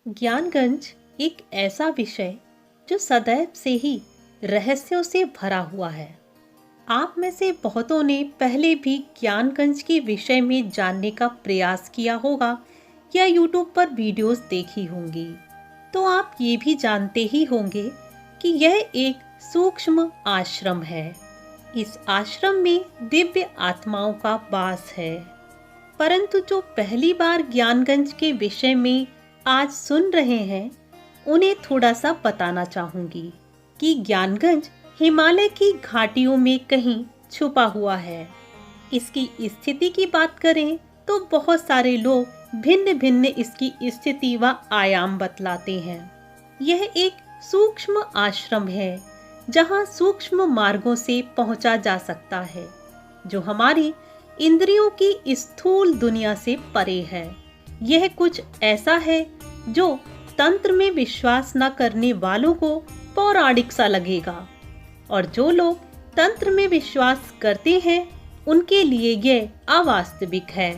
ज्ञानगंज एक ऐसा विषय जो सदैव से ही रहस्यों से भरा हुआ है। आप में से बहुतों ने पहले भी ज्ञानगंज के विषय में जानने का प्रयास किया होगा या YouTube पर वीडियोस देखी होंगी। तो आप ये भी जानते ही होंगे कि यह एक सूक्ष्म आश्रम है। इस आश्रम में दिव्य आत्माओं का वास है। परंतु जो पहली बार ज्ञानगंज के विषय में आज सुन रहे हैं, उन्हें थोड़ा सा बताना चाहूंगी कि ज्ञानगंज हिमालय की घाटियों में कहीं छुपा हुआ है। इसकी स्थिति की बात करें तो बहुत सारे लोग भिन्न भिन्न इसकी स्थिति व आयाम बतलाते हैं। यह एक सूक्ष्म आश्रम है जहां सूक्ष्म मार्गों से पहुंचा जा सकता है, जो हमारी इंद्रियों की स्थूल दुनिया से परे है। यह कुछ ऐसा है जो तंत्र में विश्वास न करने वालों को पौराणिक सा लगेगा, और जो लोग तंत्र में विश्वास करते हैं उनके लिए यह अवास्तविक है।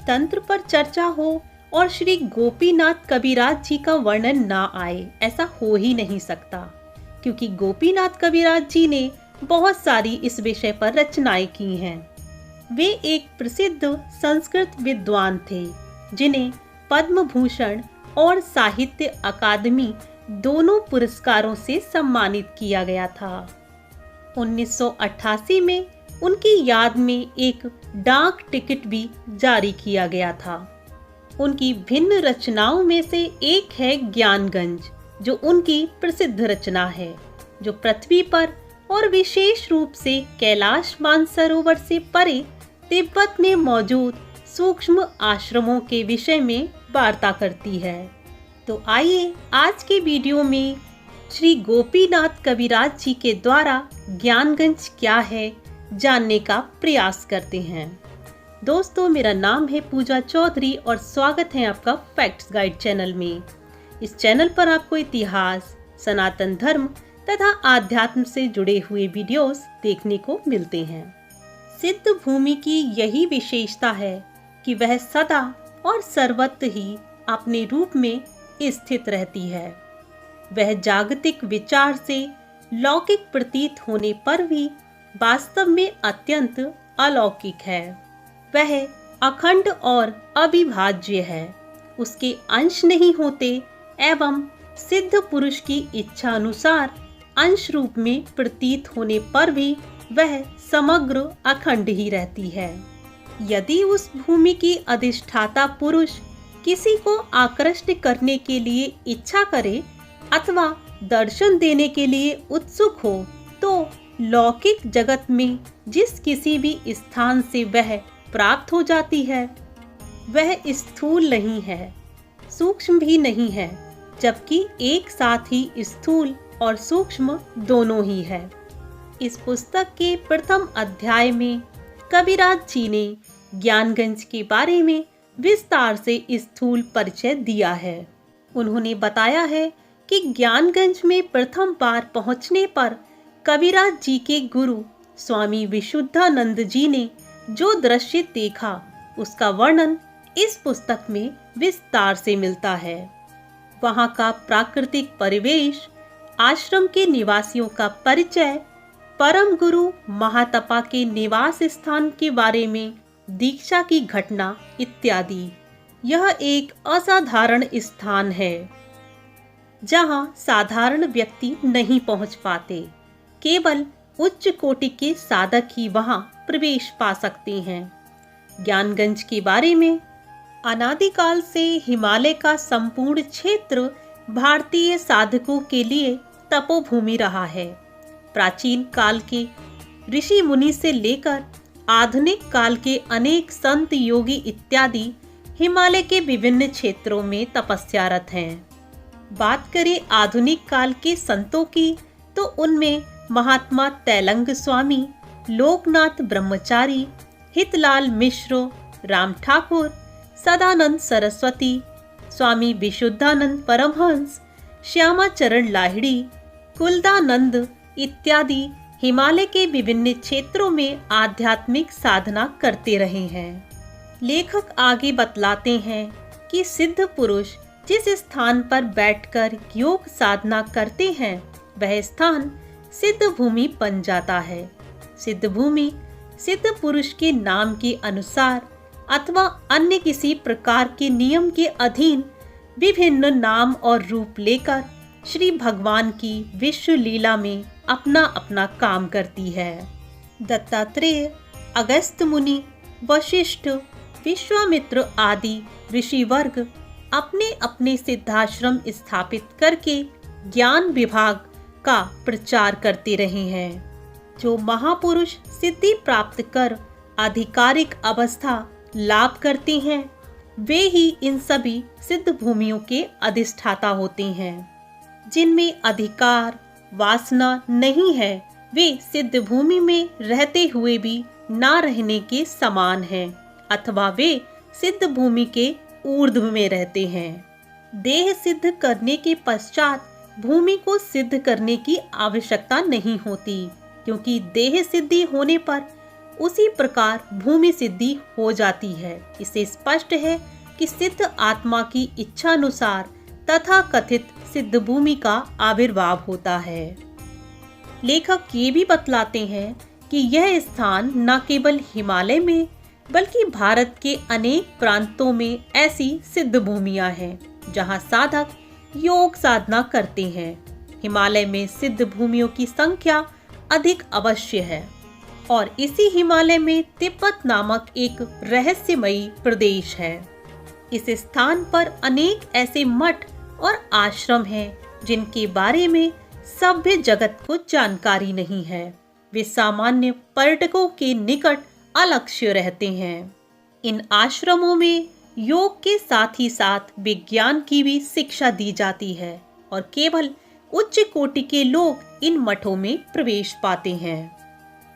तंत्र पर चर्चा हो और श्री गोपीनाथ कविराज जी का वर्णन ना आए, ऐसा हो ही नहीं सकता, क्योंकि गोपीनाथ कविराज जी ने बहुत सारी इस विषय पर रचनाएं की हैं। वे एक प्रसिद्ध संस्कृत विद्वान थे जिन्हें पद्म भूषण और साहित्य अकादमी दोनों पुरस्कारों से सम्मानित किया गया था। 1988 में उनकी याद में एक डाक टिकट भी जारी किया गया था। उनकी भिन्न रचनाओं में से एक है ज्ञानगंज, जो उनकी प्रसिद्ध रचना है, जो पृथ्वी पर और विशेष रूप से कैलाश मानसरोवर से परे तिब्बत में मौजूद सूक्ष्म आश्रमों के विषय में वार्ता करती है। तो आइए आज के वीडियो में श्री गोपीनाथ कविराज जी के द्वारा ज्ञानगंज क्या है जानने का प्रयास करते हैं। दोस्तों, मेरा नाम है पूजा चौधरी और स्वागत है आपका फैक्ट्स गाइड चैनल में। इस चैनल पर आपको इतिहास, सनातन धर्म तथा आध्यात्म से जुड़े हुए वीडियोस देखने को मिलते हैं। सिद्ध भूमि की यही विशेषता है कि वह सदा और सर्वत्र ही अपने रूप में स्थित रहती है। वह जागतिक विचार से लौकिक प्रतीत होने पर भी वास्तव में अत्यंत अलौकिक है। वह अखंड और अविभाज्य है। उसके अंश नहीं होते एवं सिद्ध पुरुष की इच्छा अनुसार अंश रूप में प्रतीत होने पर भी वह समग्र अखंड ही रहती है। यदि उस भूमि की अधिष्ठाता पुरुष किसी को आकृष्ट करने के लिए इच्छा करे अथवा दर्शन देने के लिए उत्सुक हो, तो लौकिक जगत में जिस किसी भी स्थान से वह प्राप्त हो जाती है, वह स्थूल नहीं है, सूक्ष्म भी नहीं है, जबकि एक साथ ही स्थूल और सूक्ष्म दोनों ही है। इस पुस्तक के प्रथम अध्याय में कविराज जी ने ज्ञानगंज के बारे में विस्तार से स्थूल परिचय दिया है। उन्होंने बताया है कि ज्ञानगंज में प्रथम बार पहुंचने पर कविराज जी के गुरु स्वामी विशुद्धानंद जी ने जो दृश्य देखा, उसका वर्णन इस पुस्तक में विस्तार से मिलता है। वहां का प्राकृतिक परिवेश, आश्रम के निवासियों का परिचय, परम गुरु महातपा के निवास स्थान के बारे में दीक्षा की घटना इत्यादि। यह एक असाधारण स्थान है जहां साधारण व्यक्ति नहीं पहुंच पाते। केवल उच्च कोटि के साधक ही वहां प्रवेश पा सकते हैं। ज्ञानगंज के बारे में अनादिकाल से हिमालय का संपूर्ण क्षेत्र भारतीय साधकों के लिए तपोभूमि रहा है। प्राचीन काल के ऋषि मुनि से लेकर आधुनिक काल के अनेक संत, योगी इत्यादि हिमालय के विभिन्न क्षेत्रों में तपस्यारत हैं। बात करें आधुनिक काल के संतों की, तो उनमें महात्मा तैलंग स्वामी, लोकनाथ ब्रह्मचारी, हितलाल मिश्र, राम ठाकुर, सदानंद सरस्वती, स्वामी विशुद्धानंद परमहंस, श्यामाचरण लाहिड़ी, कुलदानंद इत्यादि हिमालय के विभिन्न क्षेत्रों में आध्यात्मिक साधना करते रहे हैं। लेखक आगे बतलाते हैं कि सिद्ध पुरुष जिस स्थान पर बैठकर योग साधना करते हैं वह स्थान सिद्ध भूमि बन जाता है। सिद्ध भूमि सिद्ध पुरुष के नाम के अनुसार अथवा अन्य किसी प्रकार के नियम के अधीन विभिन्न नाम और रूप लेकर श्री भगवान की विश्व लीला में अपना अपना काम करती है। दत्तात्रेय, अगस्त्य मुनि, वशिष्ठ, विश्वामित्र आदि ऋषि वर्ग अपने अपने सिद्धाश्रम स्थापित करके ज्ञान विभाग का प्रचार करते रहे हैं। जो महापुरुष सिद्धि प्राप्त कर आधिकारिक अवस्था लाभ करते हैं वे ही इन सभी सिद्ध भूमियों के अधिष्ठाता होते हैं। जिनमें अधिकार वासना नहीं है वे सिद्ध भूमि में रहते हुए भी ना रहने के समान हैं अथवा वे सिद्ध भूमि के ऊर्ध्व में रहते हैं। देह सिद्ध करने के पश्चात भूमि को सिद्ध करने की आवश्यकता नहीं होती, क्योंकि देह सिद्धि होने पर उसी प्रकार भूमि सिद्धि हो जाती है। इससे स्पष्ट है कि सिद्ध आत्मा की इच्छा अनुसार तथा कथित सिद्ध भूमि का आविर्भाव होता है। लेखक ये भी बतलाते हैं कि यह स्थान न केवल हिमालय में बल्कि भारत के अनेक प्रांतों में ऐसी सिद्ध भूमियां हैं जहां साधक योग साधना करते हैं। हिमालय में सिद्ध भूमियों की संख्या अधिक अवश्य है और इसी हिमालय में तिब्बत नामक एक रहस्यमयी प्रदेश है। इस स्थान पर अनेक ऐसे मठ और आश्रम हैं जिनके बारे में सभ्य जगत को जानकारी नहीं है। वे सामान्य पर्यटकों के निकट अलक्ष्य रहते हैं। इन आश्रमों में योग के साथ ही साथ विज्ञान की भी शिक्षा दी जाती है और केवल उच्च कोटि के लोग इन मठों में प्रवेश पाते हैं।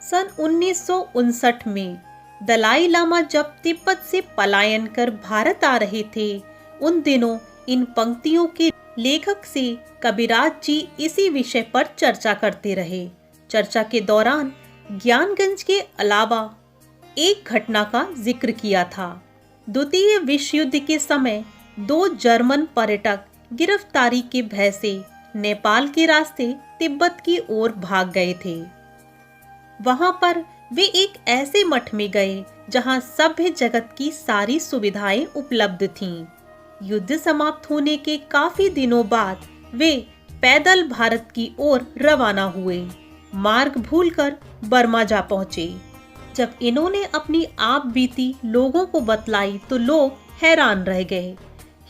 सन 1959 में दलाई लामा जब तिब्बत से पलायन कर भारत आ रहे थे, उन दिनों इन पंक्तियों के लेखक से कविराज जी इसी विषय पर चर्चा करते रहे। चर्चा के दौरान ज्ञानगंज के अलावा एक घटना का जिक्र किया था। द्वितीय विश्व युद्ध के समय 2 जर्मन पर्यटक गिरफ्तारी के भय से नेपाल के रास्ते तिब्बत की ओर भाग गए थे। वहां पर वे एक ऐसे मठ में गए जहां सभ्य जगत की सारी सुविधाएं उपलब्ध थीं। युद्ध समाप्त होने के काफी दिनों बाद वे पैदल भारत की ओर रवाना हुए। मार्ग भूलकर बर्मा जा पहुंचे। जब इन्होंने अपनी आप बीती लोगों को बतलाई तो लोग हैरान रह गए।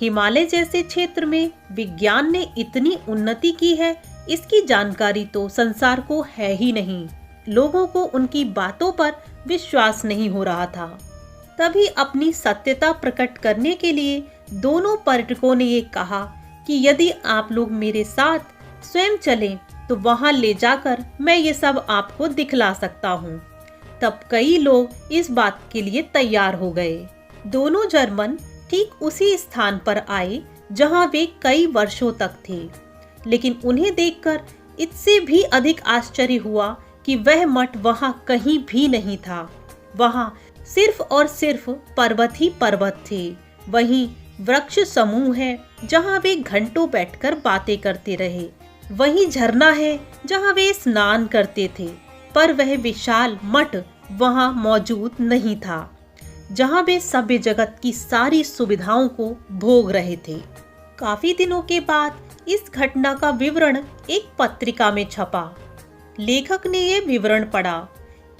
हिमालय जैसे क्षेत्र में विज्ञान ने इतनी उन्नति की है, इसकी जानकारी तो संसार को है ही नहीं। लोगों को उनकी बातों पर विश्वास नहीं हो रहा था। तभी अपनी सत्यता प्रकट करने के लिए दोनों पर्यटकों ने ये कहा कि यदि आप लोग मेरे साथ स्वयं चलें तो वहां ले जाकर मैं ये सब आपको दिखला सकता हूँ। तब कई लोग इस बात के लिए तैयार हो गए। दोनों जर्मन ठीक उसी स्थान पर आए जहां वे कई वर्षों तक थे, लेकिन उन्हें देखकर इससे भी अधिक आश्चर्य हुआ कि वह मठ वहां कहीं भी नहीं था। वहां सिर्फ और सिर्फ पर्वत ही पर्वत थे। वहीं वृक्ष समूह है जहां वे घंटों बैठकर बातें करते रहे। वहीं झरना है जहां वे स्नान करते थे, पर वह विशाल मठ वहां मौजूद नहीं था जहां वे सभ्य जगत की सारी सुविधाओं को भोग रहे थे। काफी दिनों के बाद इस घटना का विवरण एक पत्रिका में छपा। लेखक ने यह विवरण पढ़ा।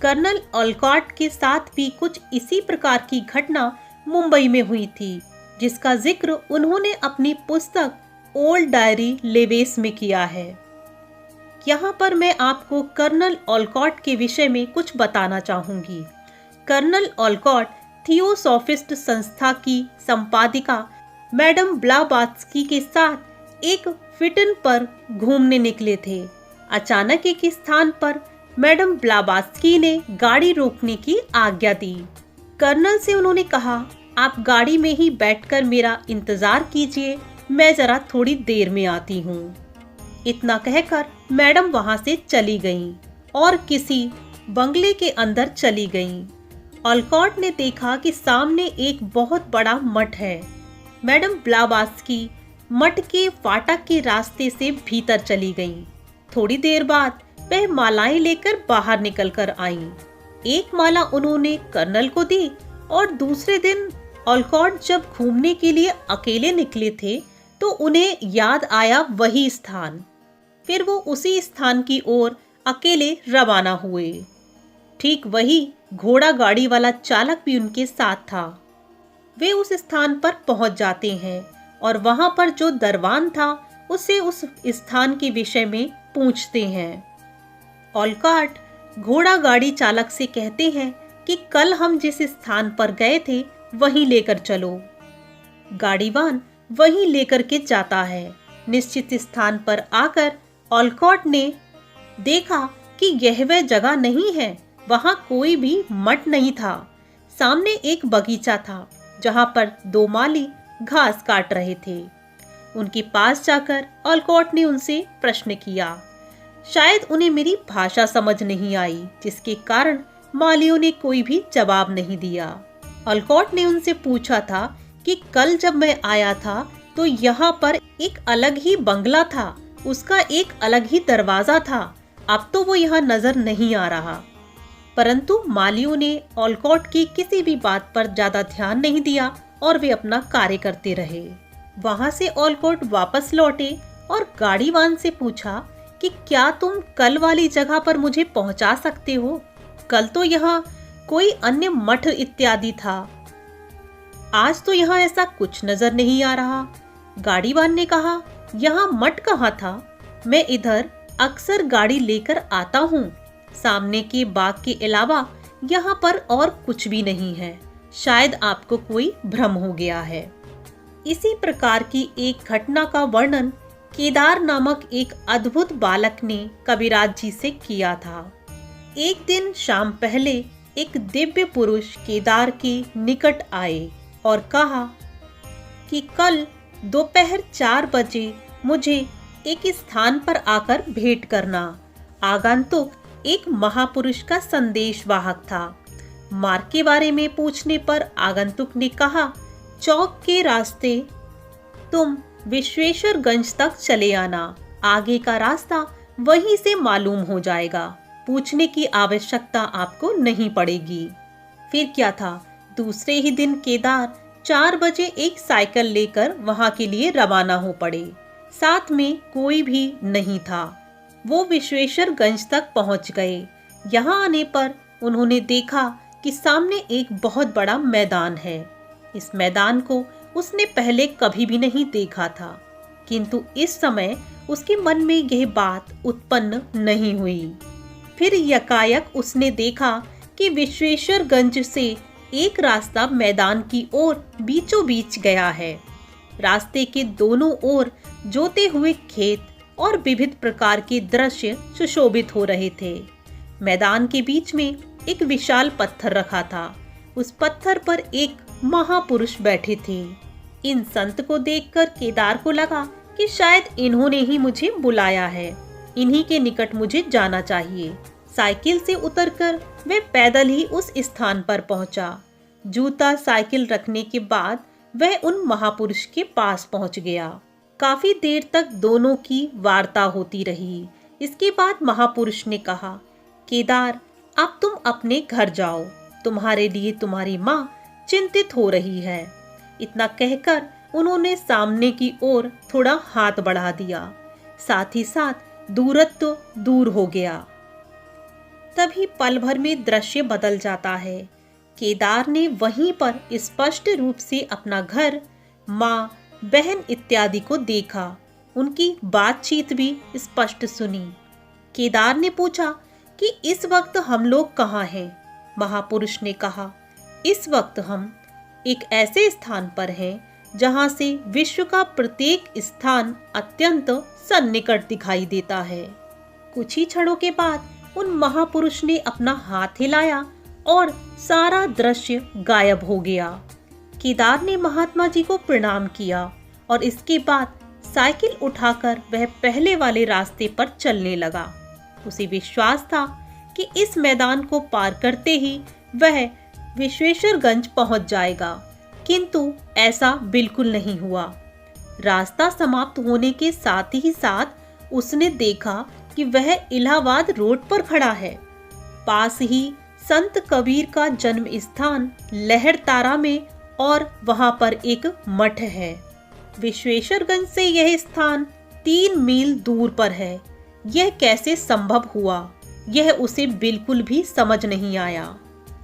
कर्नल ओलकॉट के साथ भी कुछ इसी प्रकार की घटना मुंबई में हुई थी, जिसका जिक्र उन्होंने अपनी पुस्तक ओल्ड डायरी लेवेस में किया है। यहाँ पर मैं आपको कर्नल ओलकॉट के विषय में कुछ बताना चाहूंगी। कर्नल ओलकॉट थियोसॉफिस्ट संस्था की संपादिका मैडम ब्लावात्स्की के साथ एक फिटन पर घूमने निकले थे। अचानक एक स्थान पर मैडम ब्लावात्स्की ने गाड़ी रोकने की आज्ञा दी। कर्नल से उन्होंने कहा, आप गाड़ी में ही बैठकर मेरा इंतजार कीजिए, मैं जरा थोड़ी देर में आती हूँ। इतना कहकर मैडम वहां से चली गईं और किसी बंगले के अंदर चली गईं। ओलकॉट ने देखा कि सामने एक बहुत बड़ा मठ है। मैडम ब्लावात्स्की मठ के फाटक के रास्ते से भीतर चली गईं। थोड़ी देर बाद वह मालाएं लेकर बाहर निकल कर आईं। एक माला उन्होंने कर्नल को दी और दूसरे दिन ऑलकॉट जब घूमने के लिए अकेले निकले थे तो उन्हें याद आया वही स्थान। फिर वो उसी स्थान की ओर अकेले रवाना हुए। ठीक वही घोड़ा गाड़ी वाला चालक भी उनके साथ था। वे उस स्थान पर पहुंच जाते हैं और वहां पर जो दरबान था उससे उस स्थान के विषय में पूछते हैं। ऑलकॉट घोड़ा गाड़ी चालक से कहते हैं कि कल हम जिस स्थान पर गए थे वहीं लेकर चलो। गाड़ीवान वहीं लेकर के जाता है। निश्चित स्थान पर आकर ऑलकॉट ने देखा कि यह वह जगह नहीं है। वहां कोई भी मठ नहीं था। सामने एक बगीचा था जहां पर दो माली घास काट रहे थे। उनके पास जाकर ऑलकॉट ने उनसे प्रश्न किया। शायद उन्हें मेरी भाषा समझ नहीं आई, जिसके कारण मालियों ने कोई भी जवाब नहीं दिया। ऑलकॉट ने उनसे पूछा था कि कल जब मैं आया था तो यहाँ पर एक अलग ही बंगला था, उसका एक अलग ही दरवाजा था। अब तो वो यहाँ नजर नहीं आ रहा। परंतु मालियों ने ऑलकॉट की किसी भी बात पर ज्यादा ध्यान नहीं दिया और वे अपना कार्य करते रहे। वहां से ऑलकॉट वापस लौटे और गाड़ीवान से पूछा कि क्या तुम कल वाली जगह पर मुझे पहुंचा सकते हो? कल तो यहाँ कोई अन्य मठ इत्यादि था, आज तो यहाँ ऐसा कुछ नजर नहीं आ रहा। गाड़ीवान ने कहा, यहाँ मठ कहाँ था? मैं इधर अक्सर गाड़ी लेकर आता हूँ। सामने के बाग के अलावा यहाँ पर और कुछ भी नहीं है। शायद आपको कोई भ्रम हो गया है। इसी प्रकार की एक घटना का वर्णन केदार नामक एक अद्भुत बालक ने कविराज जी से किया था। एक दिन शाम पहले एक दिव्य पुरुष केदार के निकट आए और कहा कि कल दोपहर 4 बजे मुझे एक स्थान पर आकर भेंट करना। आगंतुक एक महापुरुष का संदेशवाहक था। मार्ग के बारे में पूछने पर आगंतुक ने कहा, चौक के रास्ते तुम विश्वेश्वरगंज तक चले आना। आगे का रास्ता वहीं से मालूम हो जाएगा। पूछने की आवश्यकता आपको नहीं पड़ेगी। फिर क्या था, दूसरे ही दिन केदार 4 बजे एक साइकिल लेकर वहां के लिए रवाना हो पड़े। साथ में कोई भी नहीं था। वो विश्वेश्वरगंज तक पहुंच गए। यहाँ आने पर उन्होंने देखा कि सामने एक बहुत बड़ा मैदान है। इस मैदान को उसने पहले कभी भी नहीं देखा था, किंतु इस समय उसके मन में यह बात उत्पन्न नहीं हुई। फिर यकायक उसने देखा कि विश्वेश्वरगंज से एक रास्ता मैदान की ओर बीचों बीच गया है। रास्ते के दोनों ओर जोते हुए खेत और विविध प्रकार के दृश्य सुशोभित हो रहे थे। मैदान के बीच में एक विशाल पत्थर रखा था। उस पत्थर पर एक महापुरुष बैठे थे। इन संत को देखकर केदार को लगा कि शायद इन्होंने ही मुझे बुलाया है। इन्हीं के निकट मुझे जाना चाहिए। साइकिल से उतरकर वह पैदल ही उस स्थान पर पहुंचा। जूता साइकिल रखने के बाद वह उन महापुरुष के पास पहुंच गया। काफी देर तक दोनों की वार्ता होती रही। इसके बाद महापुरुष ने कहा, केदार, अब तुम अपने घर जाओ। तुम्हारे लिए तुम्हारी माँ चिंतित हो रही है। इतना कहकर उन्होंने सामने की ओर थोड़ा हाथ बढ़ा दिया। साथ ही साथ दूरत्व दूर हो गया। तभी पल भर में दृश्य बदल जाता है। केदार ने वहीं पर स्पष्ट रूप से अपना घर, माँ, बहन इत्यादि को देखा। उनकी बातचीत भी स्पष्ट सुनी। केदार ने पूछा कि इस वक्त हम लोग कहाँ हैं? महापुरुष ने कहा, इस वक्त हम एक ऐसे स्थान पर हैं जहां से विश्व का प्रत्येक स्थान अत्यंत सन्निकट दिखाई देता है। कुछ ही क्षणों के बाद उन महापुरुष ने अपना हाथ हिलाया और सारा दृश्य गायब हो गया। केदार ने महात्मा जी को प्रणाम किया और इसके बाद साइकिल उठाकर वह पहले वाले रास्ते पर चलने लगा। उसे विश्वास था कि इस मैदान को पार करते ही वह विश्वेश्वरगंज पहुंच जाएगा, किंतु ऐसा बिल्कुल नहीं हुआ। रास्ता समाप्त होने के साथ ही साथ उसने देखा कि वह इलाहाबाद रोड पर खड़ा है। पास ही संत कबीर का जन्म स्थान लहरतारा में और वहां पर एक मठ है। विश्वेश्वरगंज से यह स्थान 3 मील दूर पर है। यह कैसे संभव हुआ, यह उसे बिल्कुल भी समझ नहीं आया।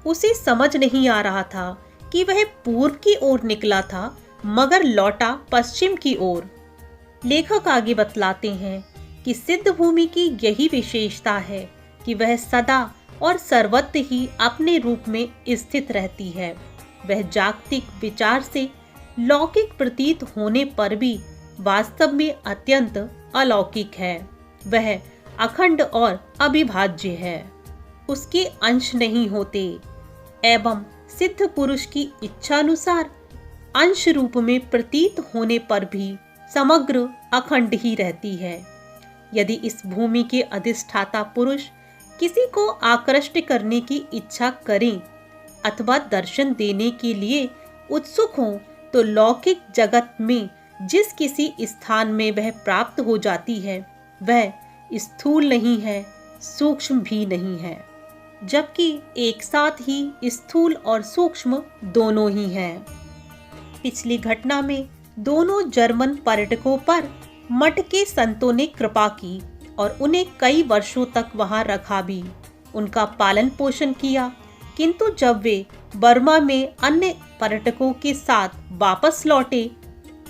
उसे समझ नहीं आ रहा था कि वह पूर्व की ओर निकला था मगर लौटा पश्चिम की ओर। लेखक आगे बतलाते हैं कि सिद्ध भूमि की यही विशेषता है कि वह सदा और सर्वत्र ही अपने रूप में स्थित रहती है। वह जागतिक विचार से लौकिक प्रतीत होने पर भी वास्तव में अत्यंत अलौकिक है। वह अखंड और अविभाज्य है, उसके अंश नहीं होते एवं सिद्ध पुरुष की इच्छानुसार अंश रूप में प्रतीत होने पर भी समग्र अखंड ही रहती है। यदि इस भूमि के अधिष्ठाता पुरुष किसी को आकृष्ट करने की इच्छा करें अथवा दर्शन देने के लिए उत्सुक हों तो लौकिक जगत में जिस किसी स्थान में वह प्राप्त हो जाती है वह स्थूल नहीं है, सूक्ष्म भी नहीं है, जबकि एक साथ ही स्थूल और सूक्ष्म दोनों ही हैं। पिछली घटना में दोनों जर्मन पर्यटकों पर मठ के संतों ने कृपा की और उन्हें कई वर्षों तक वहां रखा भी, उनका पालन पोषण किया। किंतु जब वे बर्मा में अन्य पर्यटकों के साथ वापस लौटे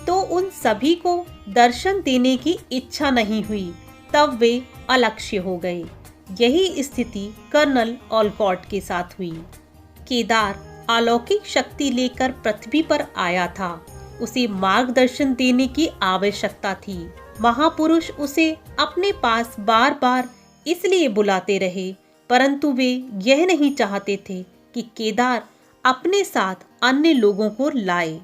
तो उन सभी को दर्शन देने की इच्छा नहीं हुई, तब वे अलक्ष्य हो गए। यही स्थिति कर्नल ओलकॉट के साथ हुई। केदार अलौकिक शक्ति लेकर पृथ्वी पर आया था, उसे मार्गदर्शन देने की आवश्यकता थी। महापुरुष उसे अपने पास बार बार इसलिए बुलाते रहे, परंतु वे यह नहीं चाहते थे कि केदार अपने साथ अन्य लोगों को लाए।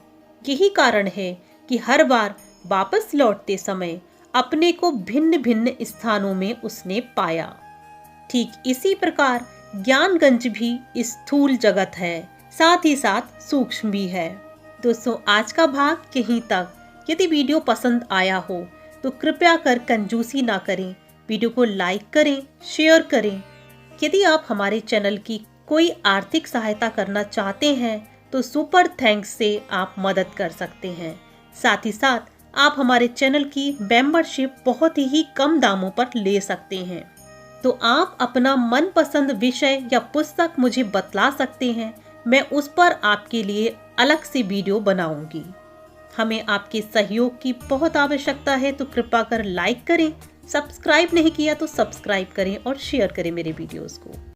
यही कारण है कि हर बार वापस लौटते समय अपने को भिन्न भिन्न स्थानों में उसने पाया। ठीक इसी प्रकार ज्ञानगंज भी स्थूल जगत है, साथ ही साथ सूक्ष्म भी है। दोस्तों, आज का भाग यहीं तक। यदि वीडियो पसंद आया हो तो कृपया कर कंजूसी ना करें, वीडियो को लाइक करें, शेयर करें। यदि आप हमारे चैनल की कोई आर्थिक सहायता करना चाहते हैं तो सुपर थैंक्स से आप मदद कर सकते हैं। साथ ही साथ आप हमारे चैनल की मेंबरशिप बहुत ही कम दामों पर ले सकते हैं। तो आप अपना मनपसंद विषय या पुस्तक मुझे बतला सकते हैं, मैं उस पर आपके लिए अलग से वीडियो बनाऊंगी। हमें आपके सहयोग की बहुत आवश्यकता है, तो कृपया कर लाइक करें, सब्सक्राइब नहीं किया तो सब्सक्राइब करें और शेयर करें मेरे वीडियोस को।